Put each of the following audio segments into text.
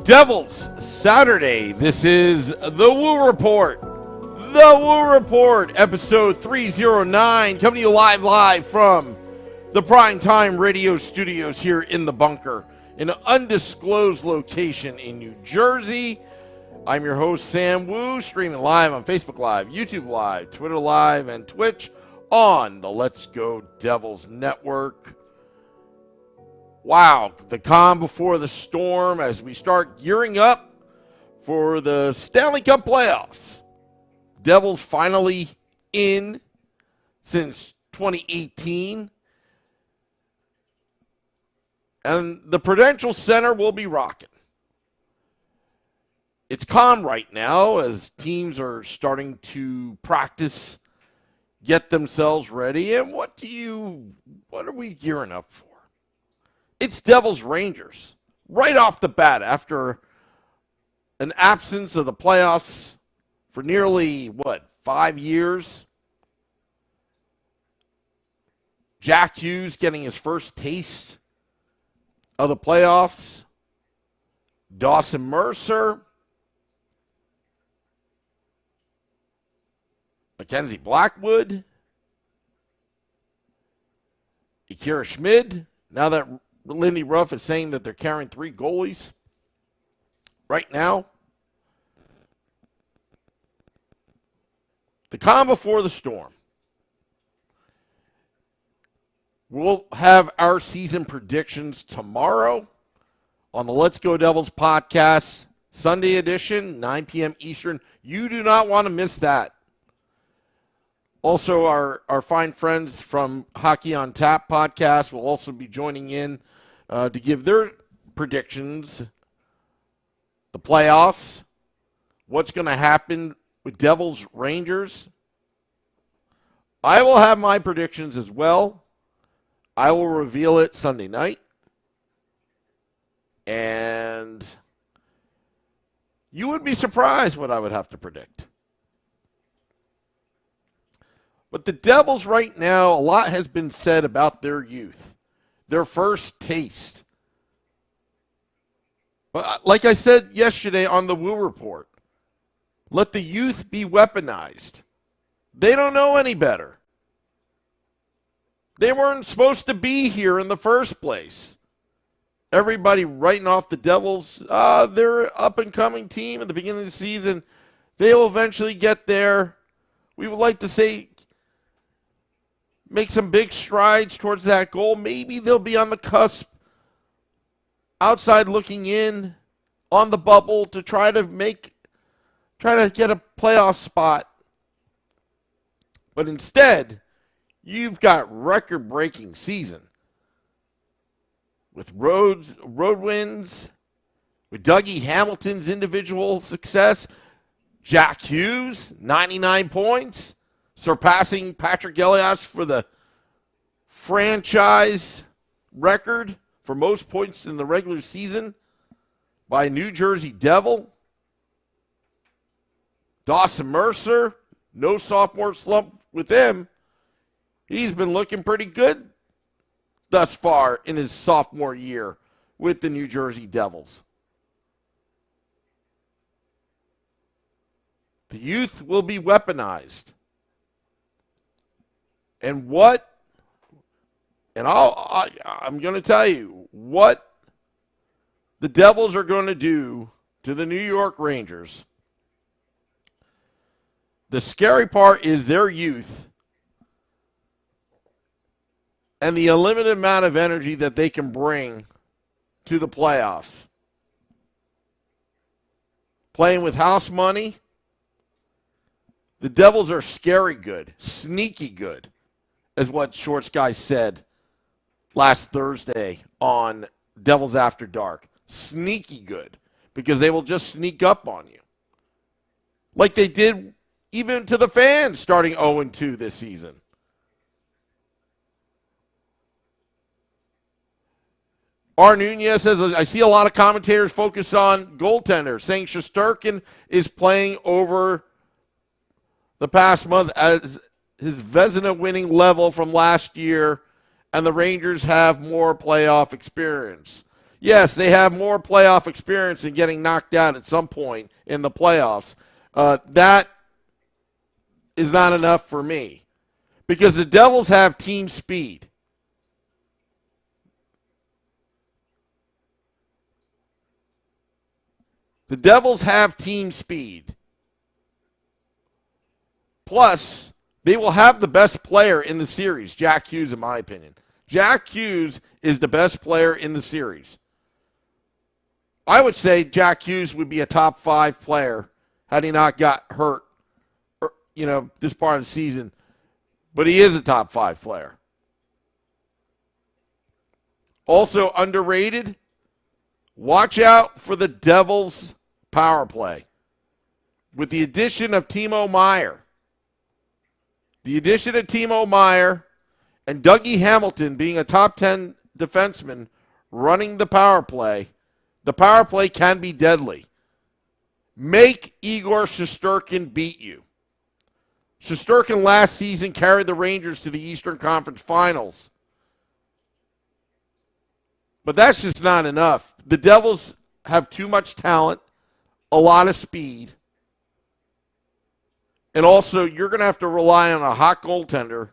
Devils, Saturday. This is the Woo Report. The Woo Report, episode 309, coming to you live from the Primetime Radio Studios here in the bunker, in an undisclosed location in New Jersey. I'm your host, Sam Woo, streaming live on Facebook Live, YouTube Live, Twitter Live, and Twitch on the Let's Go Devils Network. Wow, the calm before the storm as we start gearing up for the Stanley Cup playoffs. Devils finally in since 2018. And the Prudential Center will be rocking. It's calm right now as teams are starting to practice, get themselves ready. And what are we gearing up for? It's Devils Rangers right off the bat after an absence of the playoffs for nearly, 5 years. Jack Hughes getting his first taste of the playoffs. Dawson Mercer. Mackenzie Blackwood. Akira Schmid. Now that Lindy Ruff is saying that they're carrying 3 goalies right now. The calm before the storm. We'll have our season predictions tomorrow on the Let's Go Devils podcast, Sunday edition, 9 p.m. Eastern. You do not want to miss that. Also, our fine friends from Hockey on Tap podcast will also be joining in to give their predictions, the playoffs, what's going to happen with Devils Rangers. I will have my predictions as well. I will reveal it Sunday night. And you would be surprised what I would have to predict. But the Devils right now, a lot has been said about their youth, their first taste. But like I said yesterday on the Woo Report, let the youth be weaponized. They don't know any better. They weren't supposed to be here in the first place. Everybody writing off the Devils, they're an up-and-coming team at the beginning of the season. They'll eventually get there. We would like to say, make some big strides towards that goal. Maybe they'll be on the cusp, outside looking in, on the bubble to try to get a playoff spot. But instead, you've got record-breaking season with road wins, with Dougie Hamilton's individual success, Jack Hughes, 99 points, surpassing Patrick Elias for the franchise record for most points in the regular season by a New Jersey Devil. Dawson Mercer, no sophomore slump with him. He's been looking pretty good thus far in his sophomore year with the New Jersey Devils. The youth will be weaponized. And I'm going to tell you what the Devils are going to do to the New York Rangers. The scary part is their youth and the unlimited amount of energy that they can bring to the playoffs. Playing with house money, the Devils are scary good, sneaky good, is what Shorts Guy said last Thursday on Devils After Dark. Sneaky good, because they will just sneak up on you. Like they did even to the fans starting 0-2 this season. R. Nunez says, I see a lot of commentators focus on goaltenders, saying Shesterkin is playing over the past month as his Vezina winning level from last year, and the Rangers have more playoff experience. Yes, they have more playoff experience in getting knocked out at some point in the playoffs. That is not enough for me because the Devils have team speed. The Devils have team speed. Plus, they will have the best player in the series, Jack Hughes, in my opinion. Jack Hughes is the best player in the series. I would say Jack Hughes would be a top 5 player had he not got hurt, this part of the season. But he is a top 5 player. Also underrated, watch out for the Devils' power play. With the addition of Timo Meier. The addition of Timo Meier and Dougie Hamilton being a top 10 defenseman running the power play can be deadly. Make Igor Shesterkin beat you. Shesterkin last season carried the Rangers to the Eastern Conference Finals. But that's just not enough. The Devils have too much talent, a lot of speed. And also, you're going to have to rely on a hot goaltender,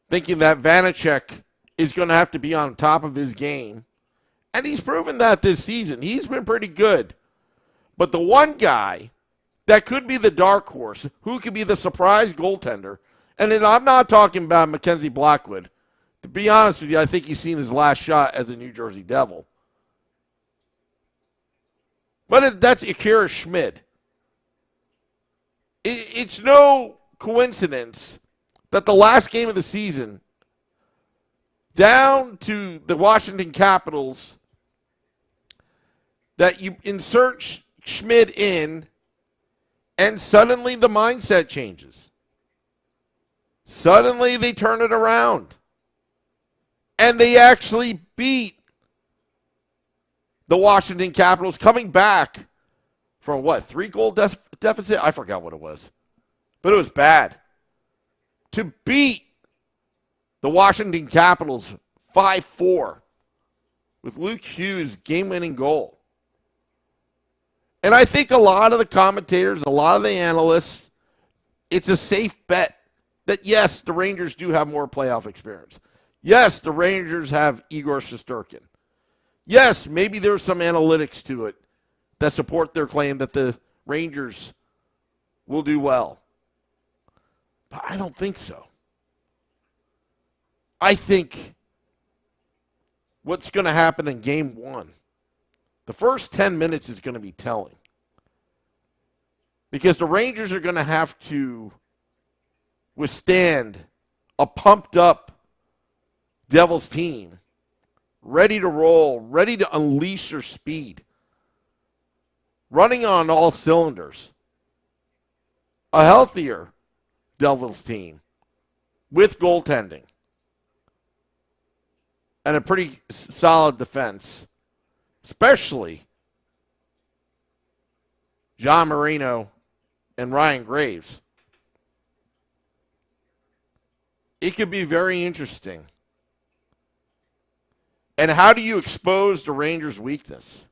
thinking that Vanacek is going to have to be on top of his game. And he's proven that this season. He's been pretty good. But the one guy that could be the dark horse, who could be the surprise goaltender, and then I'm not talking about Mackenzie Blackwood. To be honest with you, I think he's seen his last shot as a New Jersey Devil. But that's Akira Schmid. It's no coincidence that the last game of the season, down to the Washington Capitals, that you insert Schmid in, and suddenly the mindset changes. Suddenly they turn it around. And they actually beat the Washington Capitals, coming back from what, 3-goal deficit? I forgot what it was. But it was bad. To beat the Washington Capitals 5-4 with Luke Hughes' game-winning goal. And I think a lot of the commentators, a lot of the analysts, it's a safe bet that, yes, the Rangers do have more playoff experience. Yes, the Rangers have Igor Shesterkin. Yes, maybe there's some analytics to it that support their claim that the Rangers will do well. But I don't think so. I think what's going to happen in Game 1, the first 10 minutes is going to be telling. Because the Rangers are going to have to withstand a pumped-up Devils team, ready to roll, ready to unleash their speed, running on all cylinders. A healthier Devils team with goaltending and a pretty solid defense, especially John Marino and Ryan Graves. It could be very interesting. And how do you expose the Rangers' weakness?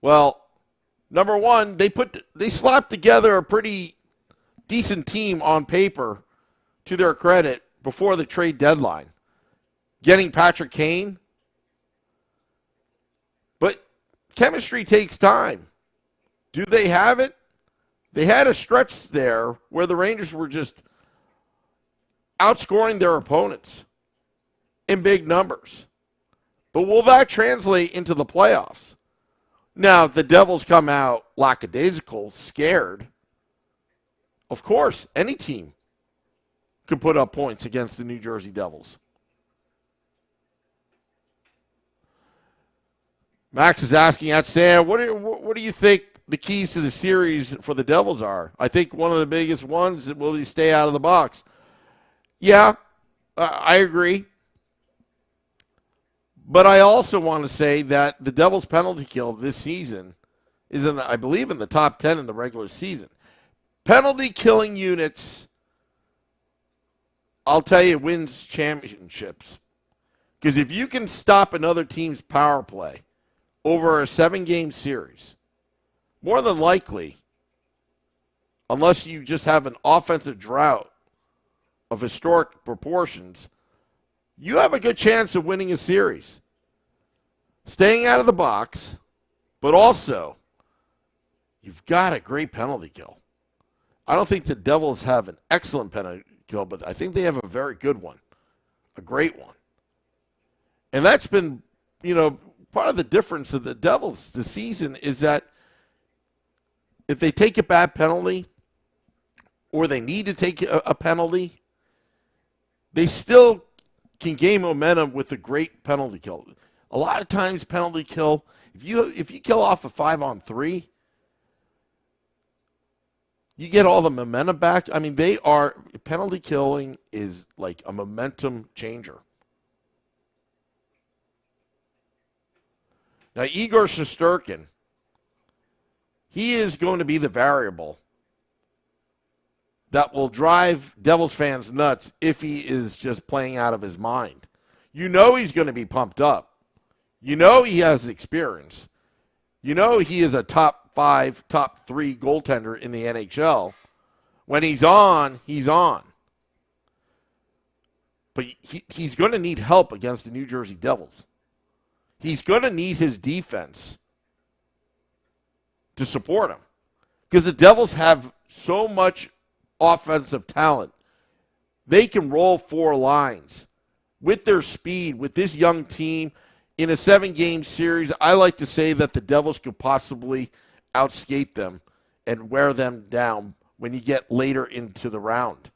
Well, number one, they slapped together a pretty decent team on paper, to their credit, before the trade deadline. Getting Patrick Kane. But chemistry takes time. Do they have it? They had a stretch there where the Rangers were just outscoring their opponents in big numbers. But will that translate into the playoffs? Now, if the Devils come out lackadaisical, scared, of course, any team could put up points against the New Jersey Devils. Max is asking at Sam, what do you think the keys to the series for the Devils are? I think one of the biggest ones will be stay out of the box. Yeah, I agree. But I also want to say that the Devils' penalty kill this season is, I believe, in the top 10 in the regular season. Penalty killing units, I'll tell you, wins championships Because if you can stop another team's power play over a 7-game series, more than likely, unless you just have an offensive drought of historic proportions, you have a good chance of winning a series. Staying out of the box, but also, you've got a great penalty kill. I don't think the Devils have an excellent penalty kill, but I think they have a very good one, a great one. And that's been, part of the difference of the Devils this season is that if they take a bad penalty or they need to take a penalty, they still can gain momentum with a great penalty kill. A lot of times penalty kill, if you kill off a 5-on-3, you get all the momentum back. I mean, penalty killing is like a momentum changer. Now, Igor Shesterkin, he is going to be the variable that will drive Devils fans nuts if he is just playing out of his mind. You know he's going to be pumped up. You know he has experience. You know he is a top 5, top 3 goaltender in the NHL. When he's on, he's on. But he's going to need help against the New Jersey Devils. He's going to need his defense to support him. Because the Devils have so much offensive talent. They can roll 4 lines with their speed, with this young team. In a 7-game series, I like to say that the Devils could possibly outskate them and wear them down when you get later into the round.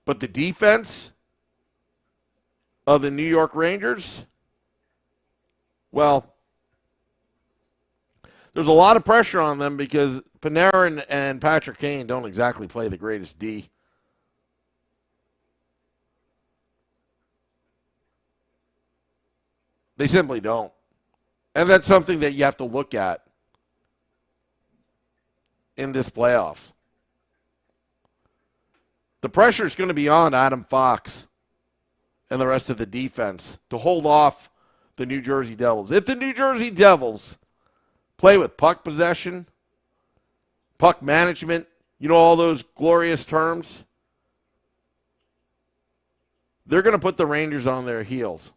But the defense of the New York Rangers, well, there's a lot of pressure on them because Panarin and Patrick Kane don't exactly play the greatest D. They simply don't. And that's something that you have to look at in this playoffs. The pressure is going to be on Adam Fox and the rest of the defense to hold off the New Jersey Devils. If the New Jersey Devils play with puck possession, puck management, all those glorious terms, they're going to put the Rangers on their heels.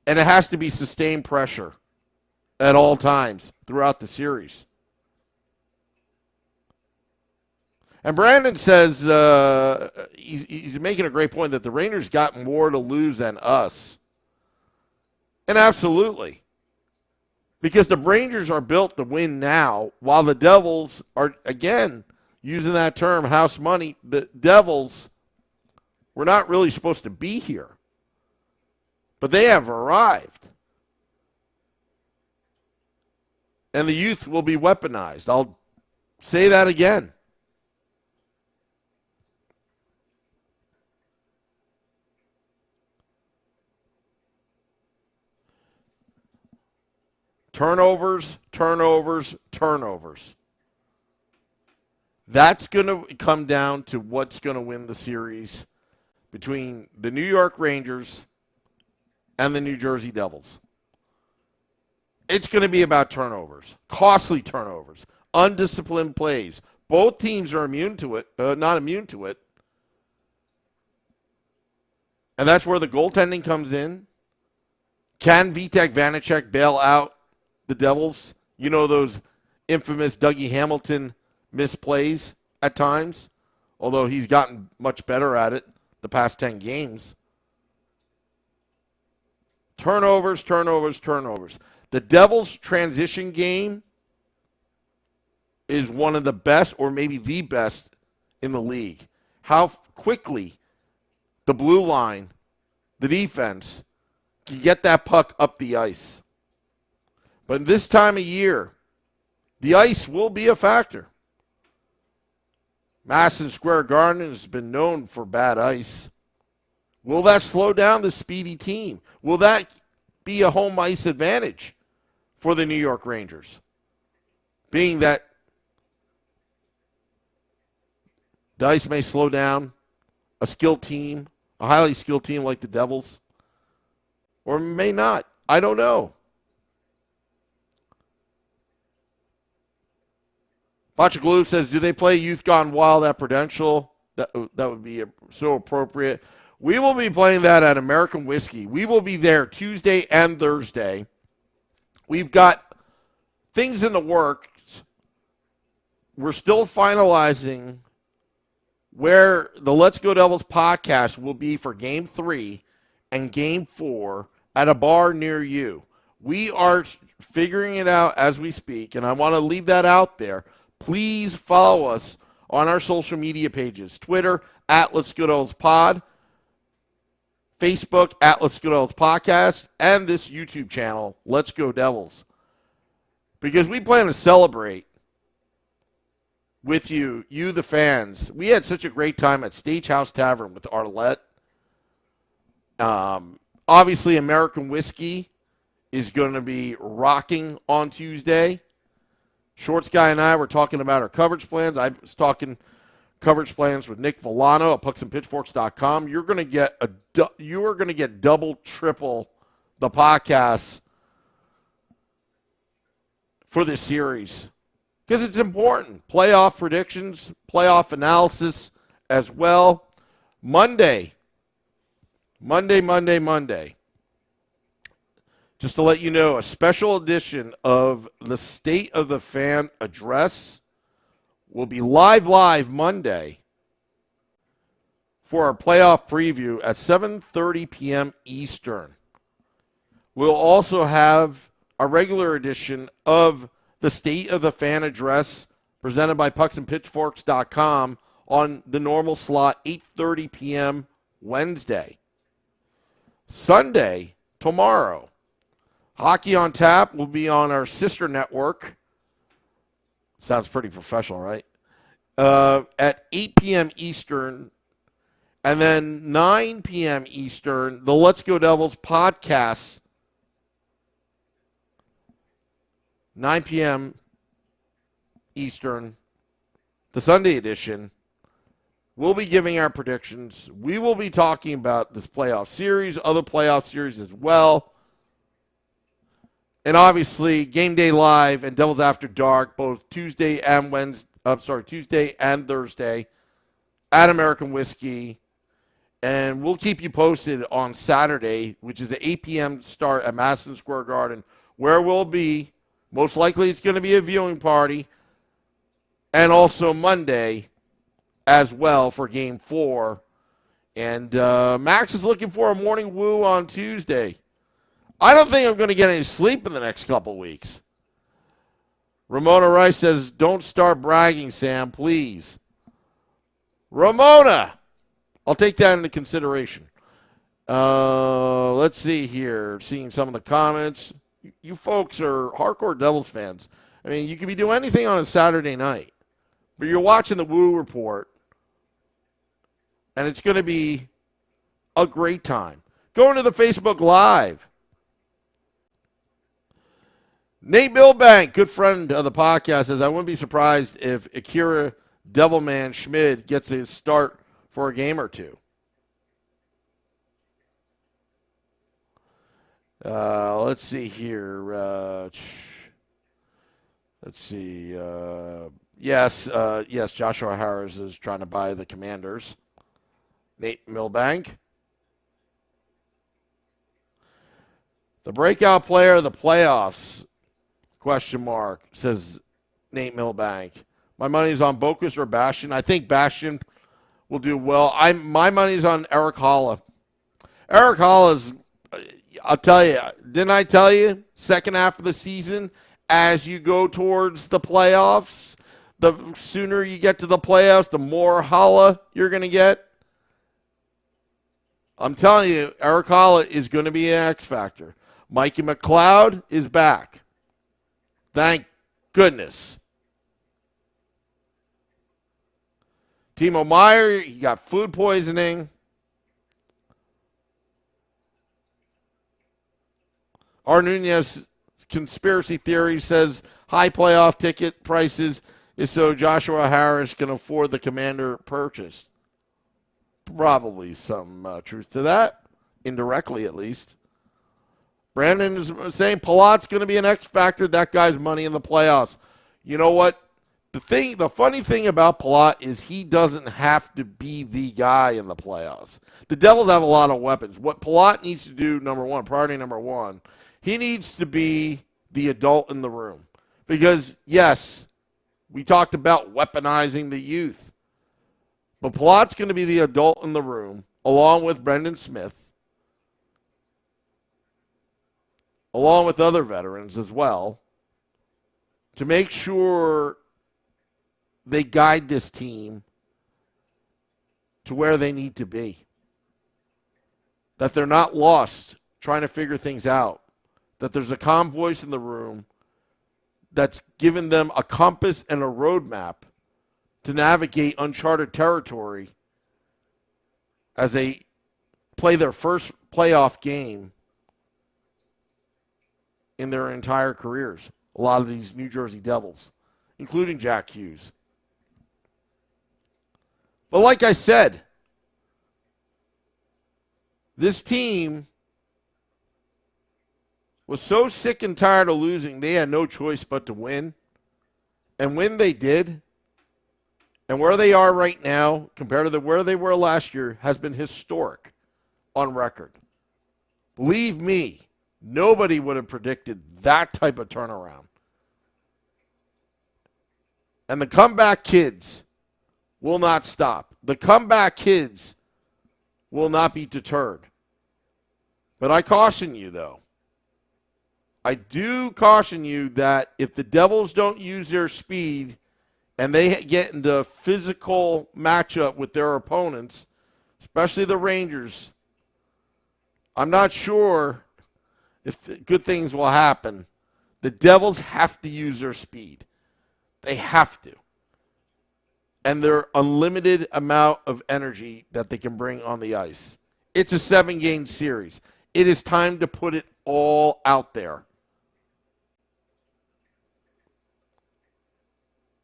And it has to be sustained pressure at all times throughout the series. And Brandon says he's making a great point that the Rangers got more to lose than us. And absolutely. Because the Rangers are built to win now, while the Devils are, again, using that term, house money, the Devils were not really supposed to be here. But they have arrived. And the youth will be weaponized. I'll say that again. Turnovers, turnovers, turnovers. That's going to come down to what's going to win the series between the New York Rangers and the New Jersey Devils. It's going to be about turnovers, costly turnovers, undisciplined plays. Both teams are immune to it, not immune to it. And that's where the goaltending comes in. Can Vitek Vanacek bail out the Devils? Those infamous Dougie Hamilton misplays at times, although he's gotten much better at it the past 10 games. Turnovers, turnovers, turnovers. The Devils' transition game is one of the best, or maybe the best, in the league. How quickly the blue line, the defense, can get that puck up the ice. But this time of year, the ice will be a factor. Madison Square Garden has been known for bad ice. Will that slow down the speedy team? Will that be a home ice advantage for the New York Rangers? Being that the ice may slow down a skilled team, a highly skilled team like the Devils, or may not. I don't know. Botchaglue says, do they play Youth Gone Wild at Prudential? That would be so appropriate. We will be playing that at American Whiskey. We will be there Tuesday and Thursday. We've got things in the works. We're still finalizing where the Let's Go Devils podcast will be for Game 3 and Game 4 at a bar near you. We are figuring it out as we speak, and I want to leave that out there. Please follow us on our social media pages. Twitter, at Let's Go Devils Pod. Facebook, at Let's Go Devils Podcast. And this YouTube channel, Let's Go Devils. Because we plan to celebrate with you the fans. We had such a great time at Stagehouse Tavern with Arlette. Obviously, American Whiskey is going to be rocking on Tuesday. Shorts Guy and I were talking about our coverage plans. I was talking coverage plans with Nick Villano at pucksandpitchforks.com. You are going to get double, triple the podcasts for this series because it's important. Playoff predictions, playoff analysis as well. Monday. Just to let you know, a special edition of the State of the Fan Address will be live Monday for our playoff preview at 7:30 p.m. Eastern. We'll also have a regular edition of the State of the Fan Address presented by pucksandpitchforks.com on the normal slot, 8:30 p.m. Wednesday. Sunday, tomorrow, Hockey on Tap will be on our sister network. Sounds pretty professional, right? At 8 p.m. Eastern. And then 9 p.m. Eastern, the Let's Go Devils podcast. 9 p.m. Eastern, the Sunday edition. We'll be giving our predictions. We will be talking about this playoff series, other playoff series as well. And obviously, Game Day Live and Devils After Dark, both Tuesday and Thursday at American Whiskey. And we'll keep you posted on Saturday, which is an 8 p.m. start at Madison Square Garden, where we'll be. Most likely it's going to be a viewing party. And also Monday as well for Game 4. And Max is looking for a morning woo on Tuesday. I don't think I'm going to get any sleep in the next couple weeks. Ramona Rice says, don't start bragging, Sam, please. Ramona! I'll take that into consideration. Let's see here. Seeing some of the comments. You folks are hardcore Devils fans. I mean, you could be doing anything on a Saturday night. But you're watching the Woo Report. And it's going to be a great time. Going to the Facebook Live. Nate Milbank, good friend of the podcast, says, I wouldn't be surprised if Akira Devilman Schmid gets his start for a game or two. Let's see here. Let's see. Yes, Joshua Harris is trying to buy the Commanders. Nate Milbank. The breakout player of the playoffs, ? Says Nate Milbank. My money's on Bokus or Bastian. I think Bastian will do well. My money's on Eric Holla. Eric Holla's, I'll tell you, didn't I tell you, second half of the season, as you go towards the playoffs, the sooner you get to the playoffs, the more Holla you're going to get. I'm telling you, Eric Holla is going to be an X factor. Mikey McLeod is back. Thank goodness. Timo Meyer, he got food poisoning. R. Nunez conspiracy theory says high playoff ticket prices is so Joshua Harris can afford the Commander purchase. Probably some truth to that, indirectly at least. Brandon is saying Palat's going to be an X factor. That guy's money in the playoffs. You know what? The funny thing about Palat is he doesn't have to be the guy in the playoffs. The Devils have a lot of weapons. What Palat needs to do, priority number one, he needs to be the adult in the room. Because, yes, we talked about weaponizing the youth. But Palat's going to be the adult in the room, along with Brendan Smith, along with other veterans as well, to make sure they guide this team to where they need to be. That they're not lost trying to figure things out. That there's a calm voice in the room that's given them a compass and a roadmap to navigate uncharted territory as they play their first playoff game in their entire careers. A lot of these New Jersey Devils, including Jack Hughes. But like I said, this team was so sick and tired of losing, they had no choice but to win. And when they did, and where they are right now compared to where they were last year has been historic on record. Believe me, nobody would have predicted that type of turnaround. And the comeback kids will not stop. The comeback kids will not be deterred. But I caution you, though. I do caution you that if the Devils don't use their speed and they get into a physical matchup with their opponents, especially the Rangers, I'm not sure if good things will happen. The Devils have to use their speed. They have to. And their unlimited amount of energy that they can bring on the ice. It's a 7-game series. It is time to put it all out there.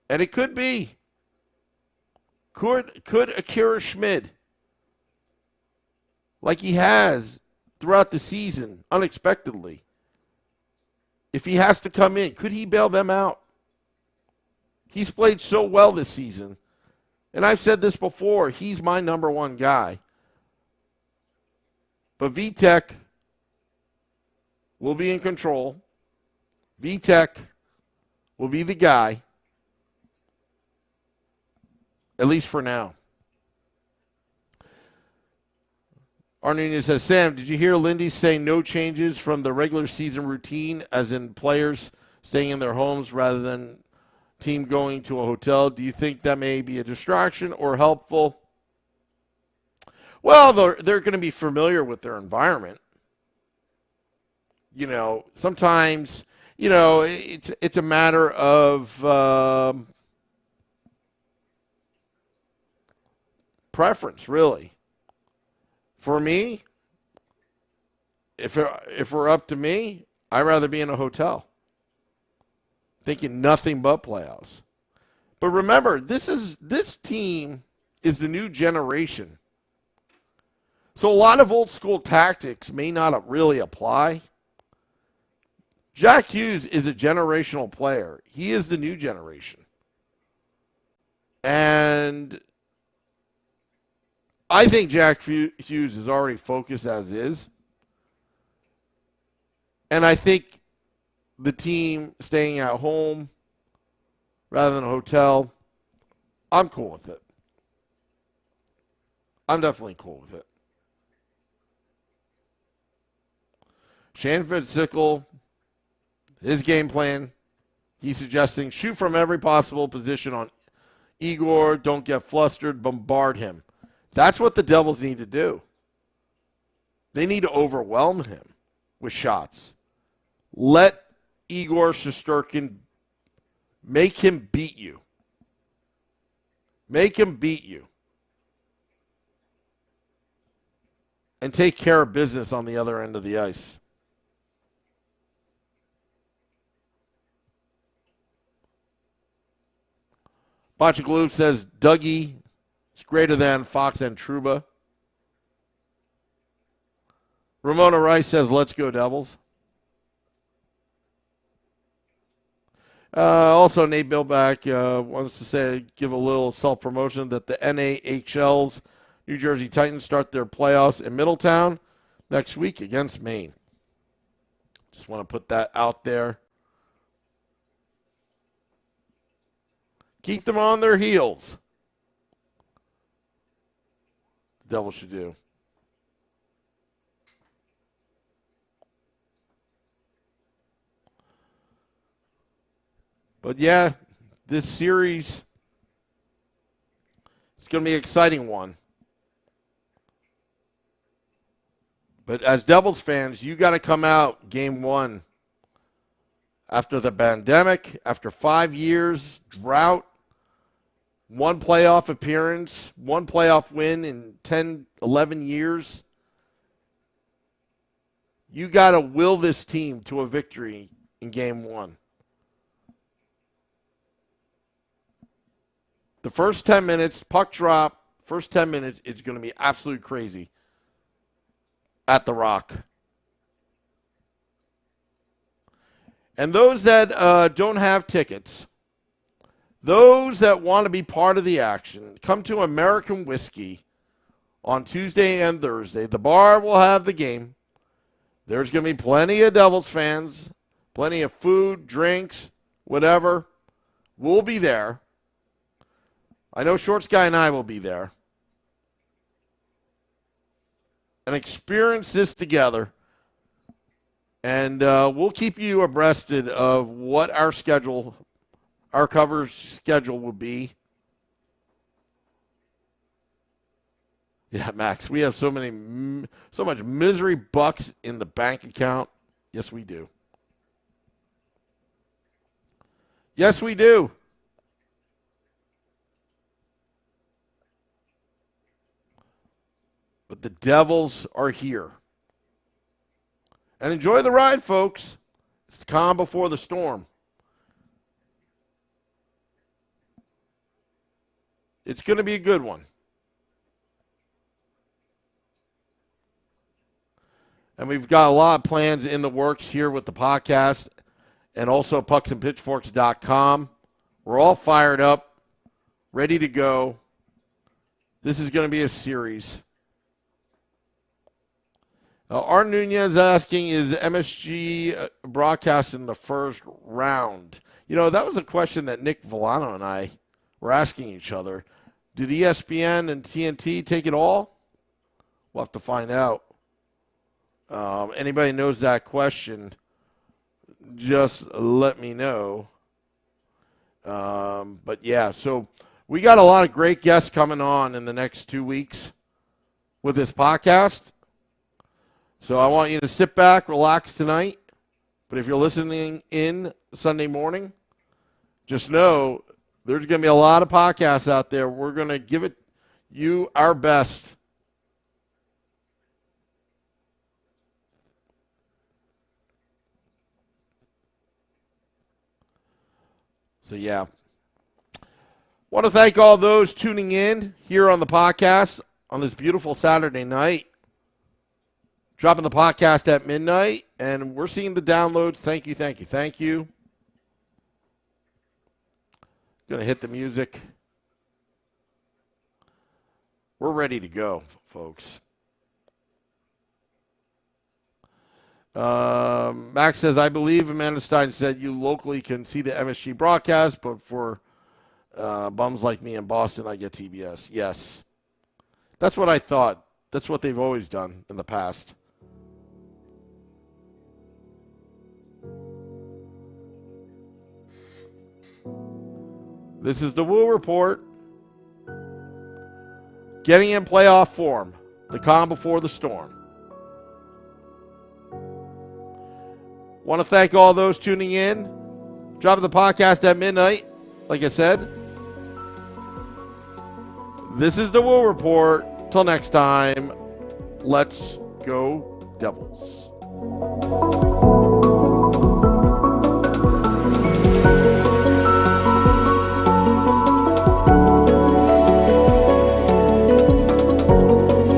And it could be. Could Akira Schmid, like he has throughout the season, unexpectedly, if he has to come in, could he bail them out? He's played so well this season. And I've said this before, he's my number one guy. But VTech will be in control. VTech will be the guy. At least for now. Arnunian says, Sam, did you hear Lindy say no changes from the regular season routine, as in players staying in their homes rather than team going to a hotel? Do you think that may be a distraction or helpful? Well, they're going to be familiar with their environment. You know, sometimes, you know, it's a matter of preference, really. For me, if it were up to me, I'd rather be in a hotel, thinking nothing but playoffs. But remember, this team is the new generation. So a lot of old school tactics may not really apply. Jack Hughes is a generational player. He is the new generation. And I think Jack Hughes is already focused as is. And I think the team staying at home rather than a hotel, I'm cool with it. I'm definitely cool with it. Shane Fitzsickle, his game plan, he's suggesting shoot from every possible position on Igor, don't get flustered, bombard him. That's what the Devils need to do. They need to overwhelm him with shots. Let Igor Shesterkin make him beat you. Make him beat you. And take care of business on the other end of the ice. Bachaglu says Dougie is greater than Fox and Trouba. Ramona Rice says, let's go Devils. Also, Nate Billback wants to say, give a little self-promotion that the NAHL's New Jersey Titans start their playoffs in Middletown next week against Maine. Just want to put that out there. Keep them on their heels. The Devils should do. But yeah, this series, it's going to be an exciting one. But as Devils fans, you got to come out game one after the pandemic, after 5 years, drought, one playoff appearance, one playoff win in 10, 11 years. You got to will this team to a victory in game one. The first 10 minutes, puck drop, first 10 minutes, it's going to be absolutely crazy at the Rock. And those that don't have tickets, those that want to be part of the action, come to American Whiskey on Tuesday and Thursday. The bar will have the game. There's going to be plenty of Devils fans, plenty of food, drinks, whatever. We'll be there. I know Shorts Guy and I will be there. And experience this together. And we'll keep you abreast of what our schedule, our cover schedule will be. Yeah, Max, we have so much misery bucks in the bank account. Yes, we do. Yes, we do. But the Devils are here. And enjoy the ride, folks. It's the calm before the storm. It's going to be a good one. And we've got a lot of plans in the works here with the podcast and also pucksandpitchforks.com. We're all fired up, ready to go. This is going to be a series. R. Nunez asking, is MSG broadcast in the first round? You know, that was a question that Nick Villano and I were asking each other. Did ESPN and TNT take it all? We'll have to find out. Anybody knows that question, just let me know. But yeah, so we got a lot of great guests coming on in the next 2 weeks with this podcast. So I want you to sit back, relax tonight. But if you're listening in Sunday morning, just know there's going to be a lot of podcasts out there. We're going to give it you our best. So, yeah. Want to thank all those tuning in here on the podcast on this beautiful Saturday night. Dropping the podcast at midnight, and we're seeing the downloads. Thank you, thank you, thank you. Going to hit the music. We're ready to go, folks. Max says, I believe Amanda Stein said you locally can see the MSG broadcast, but for bums like me in Boston, I get TBS. Yes. That's what I thought. That's what they've always done in the past. This is the Woo Report. Getting in playoff form. The calm before the storm. Want to thank all those tuning in. Dropping the podcast at midnight, like I said. This is the Woo Report. Till next time, let's go Devils.